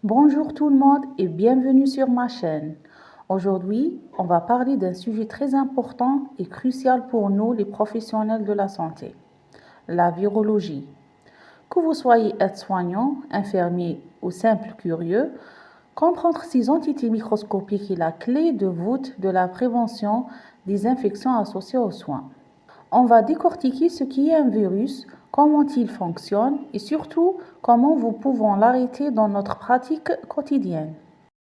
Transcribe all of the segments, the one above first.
Bonjour tout le monde et bienvenue sur ma chaîne. Aujourd'hui, on va parler d'un sujet très important et crucial pour nous, les professionnels de la santé, la virologie. Que vous soyez aide-soignant, infirmier ou simple curieux, comprendre ces entités microscopiques est la clé de voûte de la prévention des infections associées aux soins. On va décortiquer ce qu'est un virus, comment il fonctionne et surtout comment nous pouvons l'arrêter dans notre pratique quotidienne.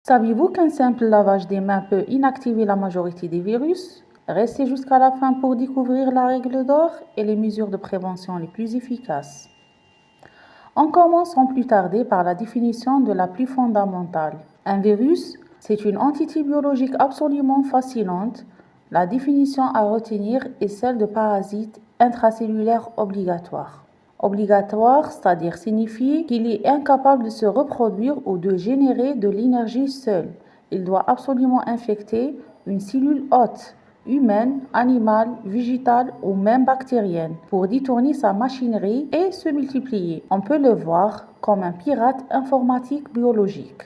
Saviez-vous qu'un simple lavage des mains peut inactiver la majorité des virus? Restez jusqu'à la fin pour découvrir la règle d'or et les mesures de prévention les plus efficaces. On commence sans plus tarder par la définition de la plus fondamentale. Un virus, c'est une entité biologique absolument fascinante. La définition à retenir est celle de parasite intracellulaire obligatoire. Obligatoire, c'est-à-dire signifie qu'il est incapable de se reproduire ou de générer de l'énergie seul. Il doit absolument infecter une cellule hôte, humaine, animale, végétale ou même bactérienne, pour détourner sa machinerie et se multiplier. On peut le voir comme un pirate informatique biologique.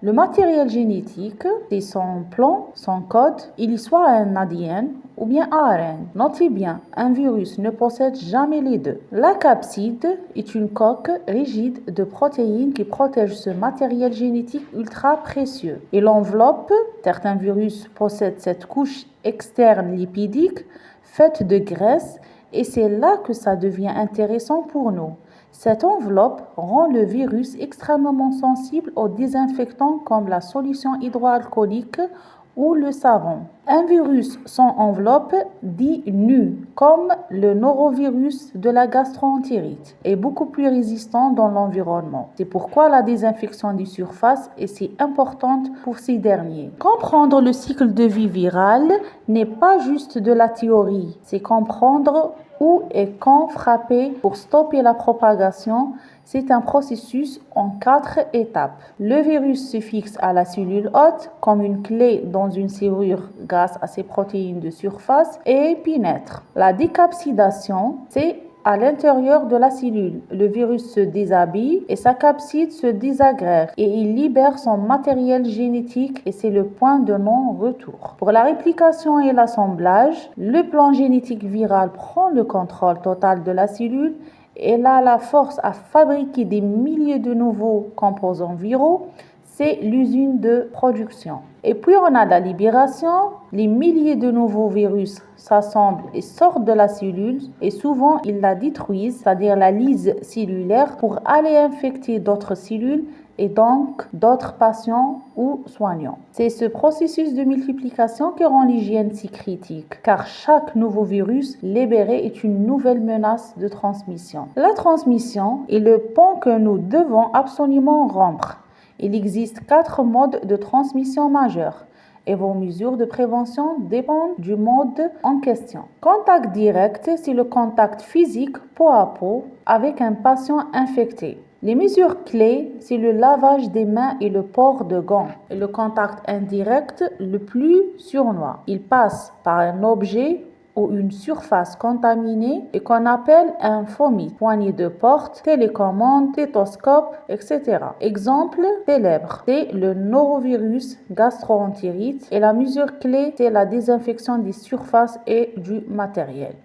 Le matériel génétique, c'est son plan, son code, il y soit un ADN ou bien ARN. Notez bien, un virus ne possède jamais les deux. La capside est une coque rigide de protéines qui protège ce matériel génétique ultra précieux. Et l'enveloppe, certains virus possèdent cette couche externe lipidique faite de graisse et c'est là que ça devient intéressant pour nous. Cette enveloppe rend le virus extrêmement sensible aux désinfectants comme la solution hydroalcoolique ou le savon. Un virus sans enveloppe dit nu, comme le norovirus de la gastroentérite, est beaucoup plus résistant dans l'environnement. C'est pourquoi la désinfection des surfaces est si importante pour ces derniers. Comprendre le cycle de vie viral n'est pas juste de la théorie, c'est comprendre où et quand frapper pour stopper la propagation. C'est un processus en 4 étapes. Le virus se fixe à la cellule hôte comme une clé dans une serrure grâce à ses protéines de surface et pénètre. La décapsidation, c'est à l'intérieur de la cellule. Le virus se déshabille et sa capside se désagrège et il libère son matériel génétique et c'est le point de non-retour. Pour la réplication et l'assemblage, le plan génétique viral prend le contrôle total de la cellule. Elle a la force à fabriquer des milliers de nouveaux composants viraux. C'est l'usine de production. Et puis on a la libération. Les milliers de nouveaux virus s'assemblent et sortent de la cellule et souvent ils la détruisent, c'est-à-dire la lysent cellulaire pour aller infecter d'autres cellules et donc d'autres patients ou soignants. C'est ce processus de multiplication qui rend l'hygiène si critique, car chaque nouveau virus libéré est une nouvelle menace de transmission. La transmission est le pont que nous devons absolument rompre. Il existe 4 modes de transmission majeurs et vos mesures de prévention dépendent du mode en question. Contact direct, c'est le contact physique peau à peau avec un patient infecté. Les mesures clés, c'est le lavage des mains et le port de gants. Et le contact indirect, le plus sournois. Il passe par un objet ou une surface contaminée et qu'on appelle un FOMI, poignée de porte, télécommande, stéthoscope, etc. Exemple célèbre, c'est le norovirus gastroentérite et la mesure clé, c'est la désinfection des surfaces et du matériel.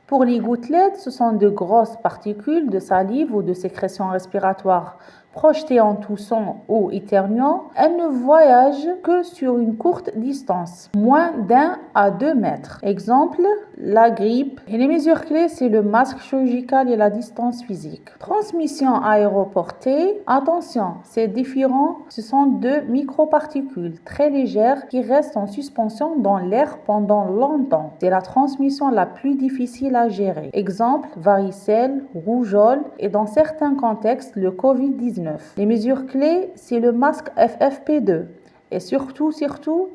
Pour les gouttelettes, ce sont de grosses particules de salive ou de sécrétion respiratoire projetées en toussant ou éternuant. Elles ne voyagent que sur une courte distance, moins d'1 à 2 mètres. Exemple, la grippe. Et les mesures clés, c'est le masque chirurgical et la distance physique. Transmission aéroportée. Attention, c'est différent. Ce sont de microparticules très légères qui restent en suspension dans l'air pendant longtemps. C'est la transmission la plus difficile à gérer. Exemple, varicelle, rougeole et dans certains contextes, le Covid-19. Les mesures clés, c'est le masque FFP2 et surtout,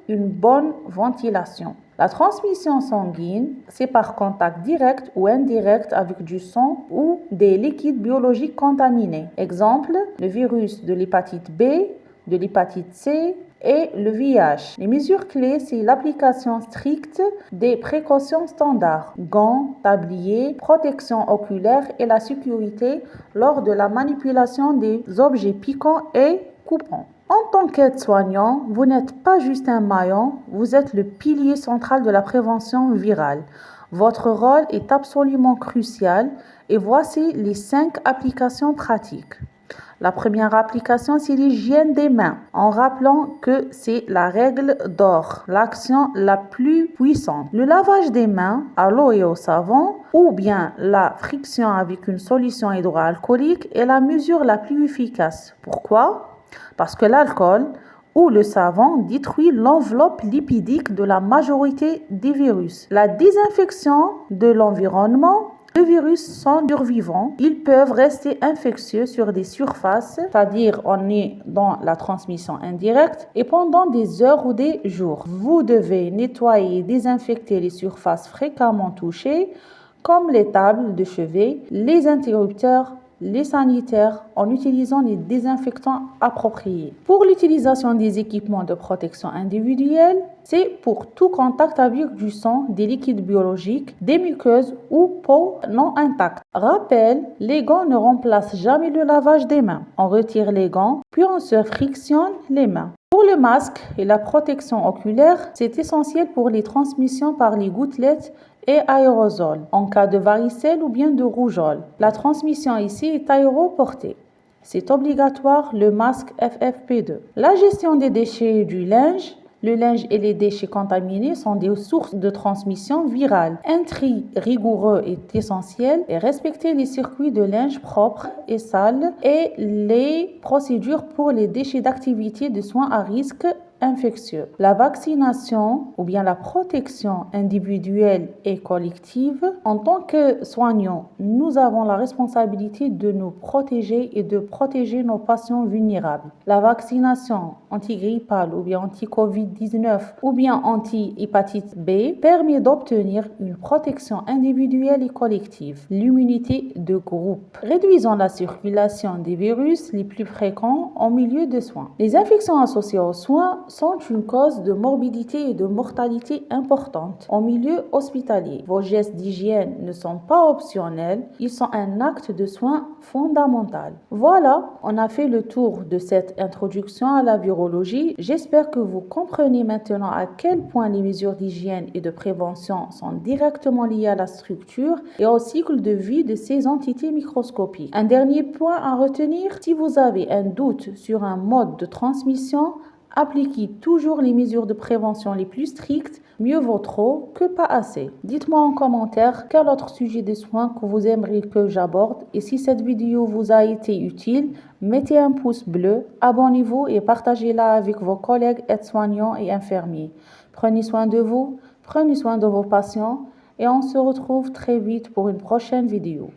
une bonne ventilation. La transmission sanguine, c'est par contact direct ou indirect avec du sang ou des liquides biologiques contaminés. Exemple, le virus de l'hépatite B, de l'hépatite C et le VIH. Les mesures clés, c'est l'application stricte des précautions standards, gants, tabliers, protection oculaire et la sécurité lors de la manipulation des objets piquants et coupants. En tant qu'aide-soignant, vous n'êtes pas juste un maillon, vous êtes le pilier central de la prévention virale. Votre rôle est absolument crucial et voici les 5 applications pratiques. La première application, c'est l'hygiène des mains, en rappelant que c'est la règle d'or, l'action la plus puissante. Le lavage des mains à l'eau et au savon, ou bien la friction avec une solution hydroalcoolique est la mesure la plus efficace. Pourquoi? Parce que l'alcool ou le savon détruit l'enveloppe lipidique de la majorité des virus. La désinfection de l'environnement. Les virus sont survivants, ils peuvent rester infectieux sur des surfaces, c'est-à-dire on est dans la transmission indirecte, et pendant des heures ou des jours. Vous devez nettoyer et désinfecter les surfaces fréquemment touchées, comme les tables de chevet, les interrupteurs, les sanitaires, en utilisant les désinfectants appropriés. Pour l'utilisation des équipements de protection individuelle, c'est pour tout contact avec du sang, des liquides biologiques, des muqueuses ou peau non intacte. Rappel, les gants ne remplacent jamais le lavage des mains. On retire les gants, puis on se frictionne les mains. Pour le masque et la protection oculaire, c'est essentiel pour les transmissions par les gouttelettes et aérosols, en cas de varicelle ou bien de rougeole. La transmission ici est aéroportée. C'est obligatoire le masque FFP2. La gestion des déchets et du linge. Le linge et les déchets contaminés sont des sources de transmission virale. Un tri rigoureux est essentiel et respecter les circuits de linge propres et sales et les procédures pour les déchets d'activité de soins à risque infectieux. La vaccination ou bien la protection individuelle et collective. En tant que soignants, nous avons la responsabilité de nous protéger et de protéger nos patients vulnérables. La vaccination antigrippale ou bien anti-Covid-19 ou bien anti-hépatite B permet d'obtenir une protection individuelle et collective, l'immunité de groupe, réduisant la circulation des virus les plus fréquents en milieu de soins. Les infections associées aux soins sont une cause de morbidité et de mortalité importante en milieu hospitalier. Vos gestes d'hygiène ne sont pas optionnels, ils sont un acte de soin fondamental. Voilà, on a fait le tour de cette introduction à la virologie. J'espère que vous comprenez maintenant à quel point les mesures d'hygiène et de prévention sont directement liées à la structure et au cycle de vie de ces entités microscopiques. Un dernier point à retenir, si vous avez un doute sur un mode de transmission, appliquez toujours les mesures de prévention les plus strictes, mieux vaut trop que pas assez. Dites-moi en commentaire quel autre sujet de soins que vous aimeriez que j'aborde et si cette vidéo vous a été utile, mettez un pouce bleu, abonnez-vous et partagez-la avec vos collègues aides-soignants et infirmiers. Prenez soin de vous, prenez soin de vos patients et on se retrouve très vite pour une prochaine vidéo.